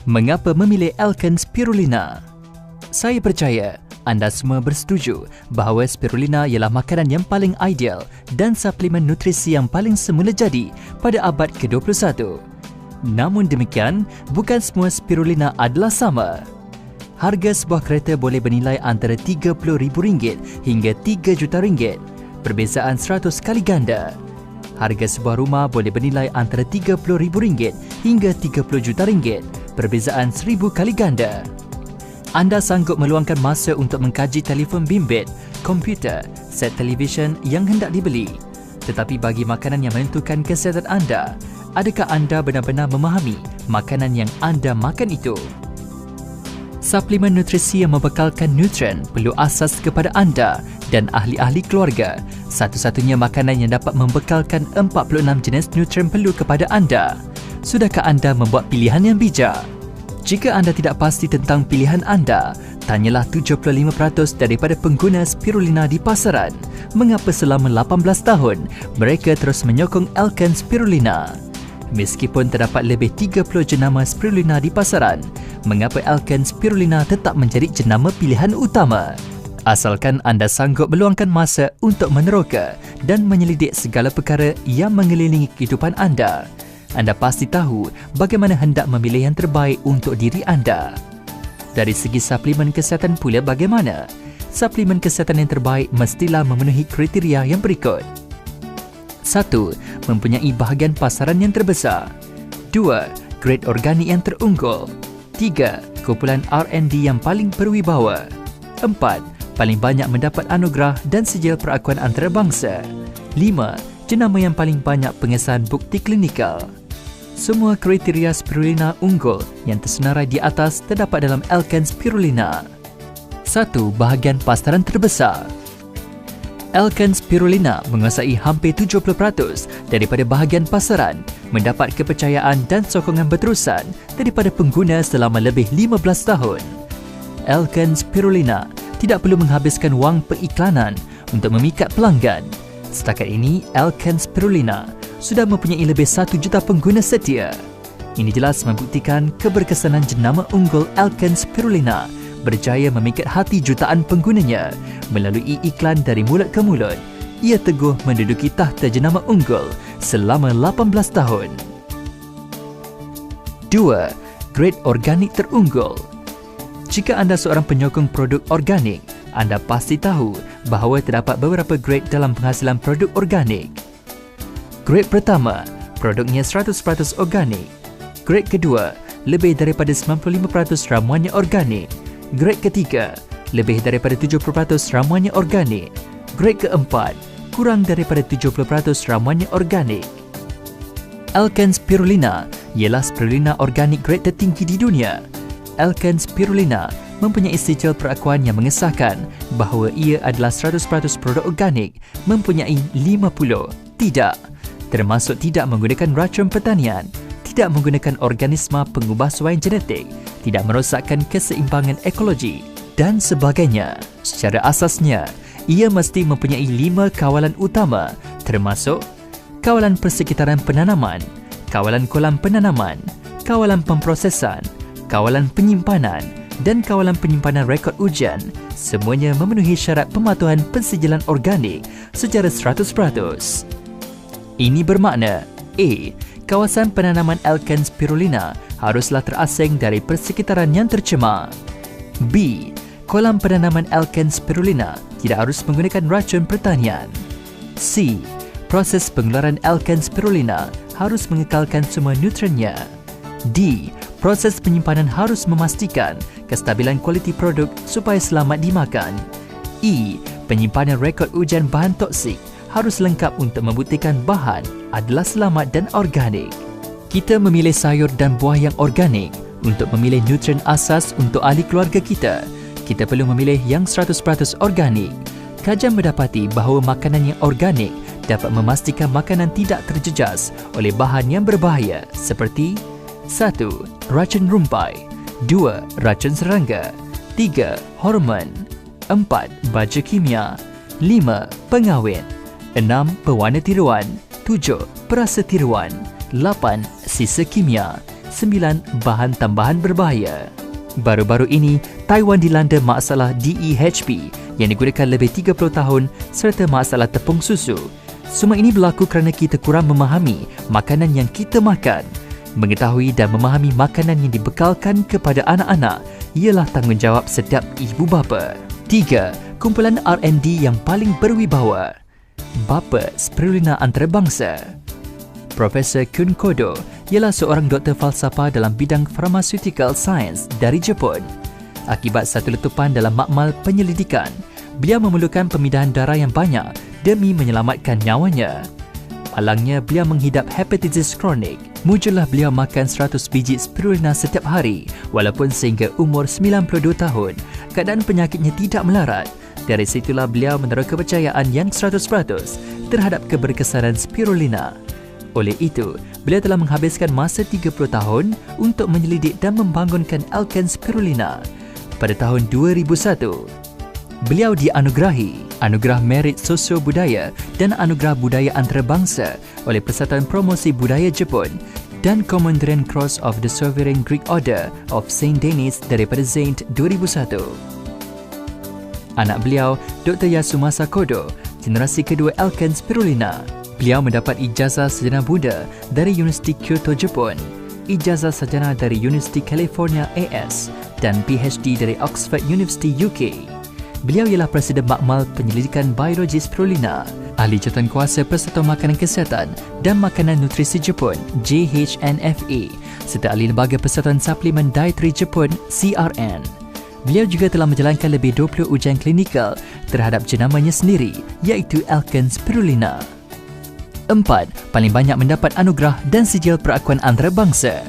Mengapa memilih Alken Spirulina? Saya percaya anda semua bersetuju bahawa spirulina ialah makanan yang paling ideal dan suplemen nutrisi yang paling semula jadi pada abad ke-21. Namun demikian, bukan semua spirulina adalah sama. Harga sebuah kereta boleh bernilai antara RM30,000 hingga RM3 juta, perbezaan 100 kali ganda. Harga sebuah rumah boleh bernilai antara RM30,000 hingga RM30 juta, perbezaan 1000 kali ganda. Anda sanggup meluangkan masa untuk mengkaji telefon bimbit, komputer, set televisyen yang hendak dibeli. Tetapi bagi makanan yang menentukan kesihatan anda, adakah anda benar-benar memahami makanan yang anda makan itu? Suplemen nutrisi yang membekalkan nutrien perlu asas kepada anda dan ahli-ahli keluarga. Satu-satunya makanan yang dapat membekalkan 46 jenis nutrien perlu kepada anda. Sudahkah anda membuat pilihan yang bijak? Jika anda tidak pasti tentang pilihan anda, tanyalah 75% daripada pengguna spirulina di pasaran mengapa selama 18 tahun mereka terus menyokong Alken Spirulina. Meskipun terdapat lebih 30 jenama spirulina di pasaran, mengapa Alken Spirulina tetap menjadi jenama pilihan utama? Asalkan anda sanggup meluangkan masa untuk meneroka dan menyelidik segala perkara yang mengelilingi kehidupan anda pasti tahu bagaimana hendak memilih yang terbaik untuk diri anda. Dari segi suplemen kesihatan pula bagaimana? Suplemen kesihatan yang terbaik mestilah memenuhi kriteria yang berikut. 1. Mempunyai bahagian pasaran yang terbesar. 2. Grade organik yang terunggul. 3. Kumpulan R&D yang paling berwibawa. 4. Paling banyak mendapat anugerah dan sijil perakuan antarabangsa. 5. Jenama yang paling banyak pengesahan bukti klinikal. Semua kriteria spirulina unggul yang tersenarai di atas terdapat dalam Alken Spirulina. 1. Bahagian pasaran terbesar. Alken Spirulina menguasai hampir 70% daripada bahagian pasaran, mendapat kepercayaan dan sokongan berterusan daripada pengguna selama lebih 15 tahun. Alken Spirulina tidak perlu menghabiskan wang periklanan untuk memikat pelanggan. Setakat ini, Alken Spirulina sudah mempunyai lebih 1 juta pengguna setia. Ini jelas membuktikan keberkesanan jenama unggul Alken Spirulina berjaya memikat hati jutaan penggunanya melalui iklan dari mulut ke mulut. Ia teguh menduduki takhta jenama unggul selama 18 tahun. 2. Grade organik terunggul. Jika anda seorang penyokong produk organik, anda pasti tahu bahawa terdapat beberapa grade dalam penghasilan produk organik. Grade pertama, produknya 100% organik. Grade kedua, lebih daripada 95% ramuannya organik. Grade ketiga, lebih daripada 70% ramuannya organik. Grade keempat, kurang daripada 70% ramuannya organik. Alken Spirulina ialah spirulina organik grade tertinggi di dunia. Alken Spirulina mempunyai sijil perakuan yang mengesahkan bahawa ia adalah 100% produk organik, mempunyai 50 tidak, termasuk tidak menggunakan racun pertanian, tidak menggunakan organisma pengubah suaian genetik, tidak merosakkan keseimbangan ekologi dan sebagainya. Secara asasnya, ia mesti mempunyai 5 kawalan utama, termasuk kawalan persekitaran penanaman, kawalan kolam penanaman, kawalan pemprosesan, kawalan penyimpanan dan kawalan penyimpanan rekod ujian. Semuanya memenuhi syarat pematuhan pensijilan organik secara 100%. Ini bermakna A. Kawasan penanaman Alken Spirulina haruslah terasing dari persekitaran yang tercemar. B. Kolam penanaman Alken Spirulina tidak harus menggunakan racun pertanian. C. Proses pengeluaran Alken Spirulina harus mengekalkan semua nutriennya. D. Proses penyimpanan harus memastikan kestabilan kualiti produk supaya selamat dimakan. E. Penyimpanan rekod ujian bahan toksik harus lengkap untuk membuktikan bahan adalah selamat dan organik. Kita memilih sayur dan buah yang organik untuk memilih nutrien asas untuk ahli keluarga kita. Kita perlu memilih yang 100% organik. Kajian mendapati bahawa makanan yang organik dapat memastikan makanan tidak terjejas oleh bahan yang berbahaya seperti 1. Racun rumpai. 2. Racun serangga. 3. Hormon. 4. Baja kimia. 5. Pengawet. 6. Pewarna tiruan. 7. Perasa tiruan. 8. Sisa kimia. 9 bahan tambahan berbahaya. Baru-baru ini, Taiwan dilanda masalah DEHP yang digunakan lebih 30 tahun serta masalah tepung susu. Semua ini berlaku kerana kita kurang memahami makanan yang kita makan. Mengetahui dan memahami makanan yang dibekalkan kepada anak-anak ialah tanggungjawab setiap ibu bapa. 3. Kumpulan R&D yang paling berwibawa. Bapa Spirulina Antarabangsa. Profesor Kun Kodo ialah seorang doktor falsafah dalam bidang pharmaceutical science dari Jepun. Akibat satu letupan dalam makmal penyelidikan, beliau memerlukan pemindahan darah yang banyak demi menyelamatkan nyawanya. Malangnya, beliau menghidap hepatitis kronik. Muncullah beliau makan 100 biji spirulina setiap hari walaupun sehingga umur 92 tahun. Keadaan penyakitnya tidak melarat. Dari situlah beliau menaruh kepercayaan yang 100% terhadap keberkesanan spirulina. Oleh itu, beliau telah menghabiskan masa 30 tahun untuk menyelidik dan membangunkan Alken Spirulina. Pada tahun 2001, beliau dianugerahi Anugerah Merit Sosio-Budaya dan Anugerah Budaya Antarabangsa oleh Persatuan Promosi Budaya Jepun dan Commandery Cross of the Sovereign Greek Order of Saint Denis daripada Saint 2001. Anak beliau, Dr. Yasumasa Kodo, generasi kedua Alken Spirulina. Beliau mendapat ijazah sarjana Buddha dari Universiti Kyoto, Jepun, ijazah sarjana dari Universiti California AS dan PhD dari Oxford University UK. Beliau ialah Presiden Makmal Penyelidikan Biologi Spirulina, Ahli Jawatankuasa Persatuan Makanan Kesihatan dan Makanan Nutrisi Jepun JHNFA serta Ahli Lembaga Persatuan Suplemen Dietary Jepun CRN. Beliau juga telah menjalankan lebih 20 ujian klinikal terhadap jenamanya sendiri iaitu Alken Spirulina. 4. Paling banyak mendapat anugerah dan sijil perakuan antarabangsa.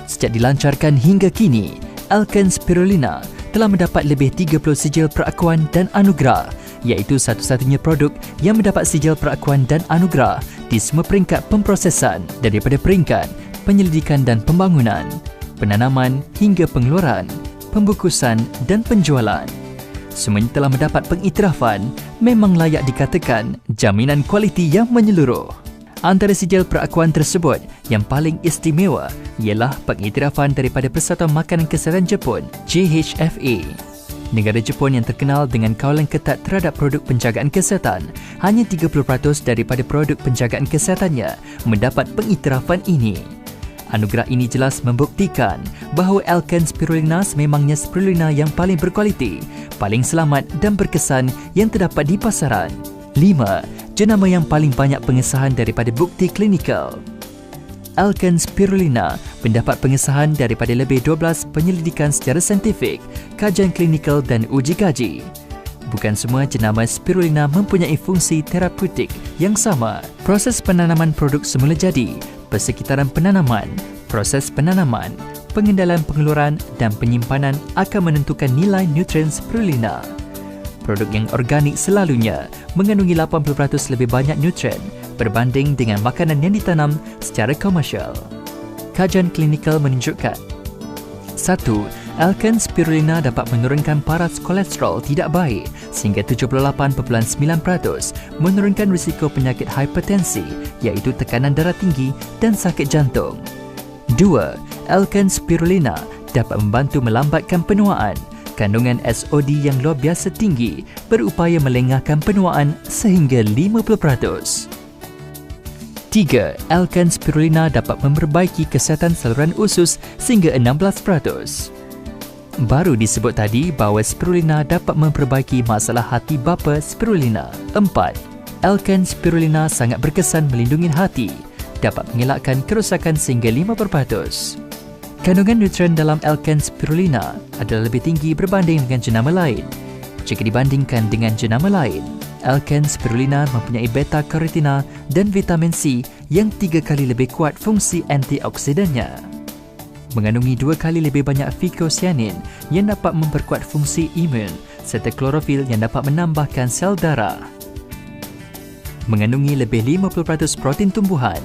Sejak dilancarkan hingga kini, Alken Spirulina telah mendapat lebih 30 sijil perakuan dan anugerah, iaitu satu-satunya produk yang mendapat sijil perakuan dan anugerah di semua peringkat pemprosesan daripada peringkat penyelidikan dan pembangunan, penanaman hingga pengeluaran, pembungkusan dan penjualan. Semuanya telah mendapat pengiktirafan, memang layak dikatakan jaminan kualiti yang menyeluruh. Antara sijil perakuan tersebut yang paling istimewa ialah pengiktirafan daripada Persatuan Makanan Kesihatan Jepun JHFA. Negara Jepun yang terkenal dengan kawalan ketat terhadap produk penjagaan kesihatan, hanya 30% daripada produk penjagaan kesihatannya mendapat pengiktirafan ini. Anugerah ini jelas membuktikan bahawa Alken Spirulina sememangnya spirulina yang paling berkualiti, paling selamat dan berkesan yang terdapat di pasaran. 5. Jenama yang paling banyak pengesahan daripada bukti klinikal. Alken Spirulina mendapat pengesahan daripada lebih 12 penyelidikan secara saintifik, kajian klinikal dan uji kaji. Bukan semua jenama spirulina mempunyai fungsi terapeutik yang sama. Proses penanaman produk semula jadi, persekitaran penanaman, proses penanaman, pengendalan pengeluaran dan penyimpanan akan menentukan nilai nutrien spirulina. Produk yang organik selalunya mengandungi 80% lebih banyak nutrien berbanding dengan makanan yang ditanam secara komersial. Kajian klinikal menunjukkan 1. Alken Spirulina dapat menurunkan paras kolesterol tidak baik sehingga 78.9%, menurunkan risiko penyakit hipertensi iaitu tekanan darah tinggi dan sakit jantung. 2. Alken Spirulina dapat membantu melambatkan penuaan. Kandungan SOD yang luar biasa tinggi berupaya melengahkan penuaan sehingga 50%. 3. Alken Spirulina dapat memperbaiki kesihatan saluran usus sehingga 16%. Baru disebut tadi bahawa spirulina dapat memperbaiki masalah hati bapa spirulina. 4. Alken Spirulina sangat berkesan melindungi hati, dapat mengelakkan kerosakan sehingga 5%. Kandungan nutrien dalam Alken Spirulina adalah lebih tinggi berbanding dengan jenama lain. Jika dibandingkan dengan jenama lain, Alken Spirulina mempunyai beta-karotina dan vitamin C yang 3 kali lebih kuat fungsi antioksidannya. Mengandungi 2 kali lebih banyak phycocyanin yang dapat memperkuat fungsi imun serta klorofil yang dapat menambahkan sel darah. Mengandungi lebih 50% protein tumbuhan.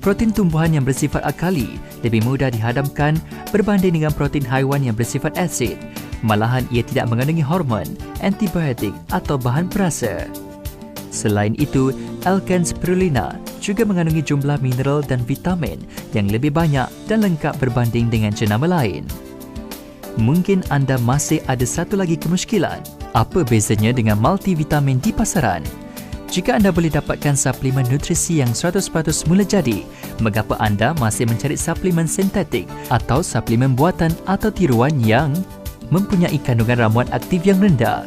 Protein tumbuhan yang bersifat alkali lebih mudah dihadamkan berbanding dengan protein haiwan yang bersifat asid. Malahan ia tidak mengandungi hormon, antibiotik atau bahan perasa. Selain itu, Alken Spirulina juga mengandungi jumlah mineral dan vitamin yang lebih banyak dan lengkap berbanding dengan jenama lain. Mungkin anda masih ada satu lagi kemusykilan. Apa bezanya dengan multivitamin di pasaran? Jika anda boleh dapatkan suplemen nutrisi yang 100% mula jadi, mengapa anda masih mencari suplemen sintetik atau suplemen buatan atau tiruan yang mempunyai kandungan ramuan aktif yang rendah,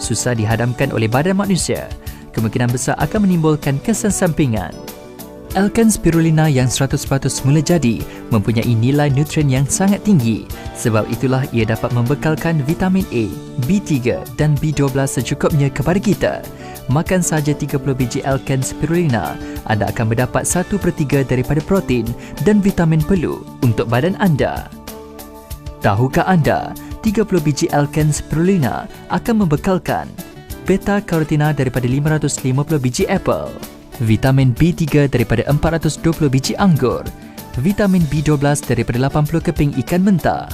susah dihadamkan oleh badan manusia, kemungkinan besar akan menimbulkan kesan sampingan? Alkane Spirulina yang 100% mula jadi mempunyai nilai nutrien yang sangat tinggi. Sebab itulah ia dapat membekalkan vitamin A, B3 dan B12 secukupnya kepada kita. Makan saja 30 biji Alkane Spirulina, anda akan mendapat 1/3 daripada protein dan vitamin perlu untuk badan anda. Tahukah anda, 30 biji Alkane Spirulina akan membekalkan beta-carotene daripada 550 biji apel, vitamin B3 daripada 420 biji anggur, vitamin B12 daripada 80 keping ikan mentah.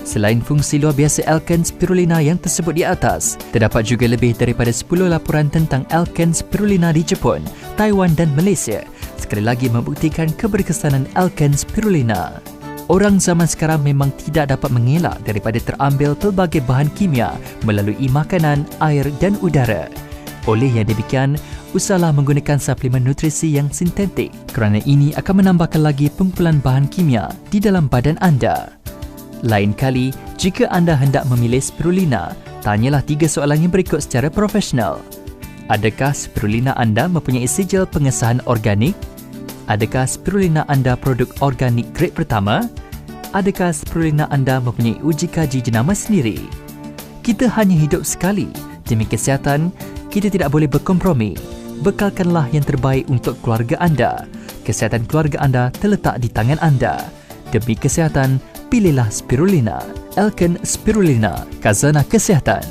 Selain fungsi luar biasa Alkane Spirulina yang tersebut di atas, terdapat juga lebih daripada 10 laporan tentang Alkane Spirulina di Jepun, Taiwan dan Malaysia, sekali lagi membuktikan keberkesanan Alkane Spirulina. Orang zaman sekarang memang tidak dapat mengelak daripada terambil pelbagai bahan kimia melalui makanan, air dan udara. Oleh yang demikian, usahalah menggunakan suplemen nutrisi yang sintetik kerana ini akan menambahkan lagi pengumpulan bahan kimia di dalam badan anda. Lain kali, jika anda hendak memilih spirulina, tanyalah 3 soalan yang berikut secara profesional. Adakah spirulina anda mempunyai sijil pengesahan organik? Adakah spirulina anda produk organik grade pertama? Adakah spirulina anda mempunyai uji kaji jenama sendiri? Kita hanya hidup sekali. Demi kesihatan, kita tidak boleh berkompromi. Bekalkanlah yang terbaik untuk keluarga anda. Kesihatan keluarga anda terletak di tangan anda. Demi kesihatan, pilihlah Spirulina. Alkane Spirulina, khazanah kesihatan.